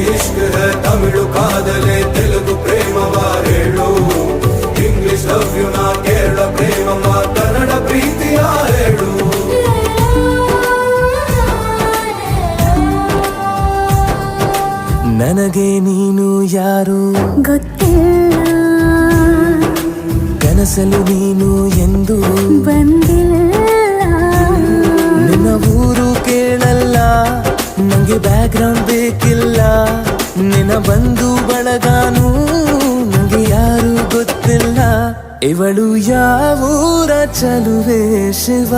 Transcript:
ಇಷ್ಕ್ high Tamil ಕಾದಲೆ Telugu ಪ್ರೇಮವ ಹೇಳು English love you ನಾ ಕೇರಳ ಪ್ರೇಮವ ಕನ್ನಡ ಪ್ರೀತಿಯ ಹೇಳು ನನಗೆ ನೀನು ಯಾರು ಗೊತ್ತಿಲ್ಲ ಕನಸಲು ನೀನು ಎಂದು ಬಂದಿಲ್ಲ ನಿನ್ನ ಊರು ಕೇಳಲ್ಲ ನಂಗೆ ಬ್ಯಾಕ್ಗ್ರೌಂಡ್ ಬೇಕಿಲ್ಲ ನಿನ್ನ ಬಂಧು ಬಳಗಾನು ನಂಗೆ ಯಾರು ಗೊತ್ತಿಲ್ಲ ಇವಳು ಯಾವೂರ ಚಲುವೆ ಶಿವ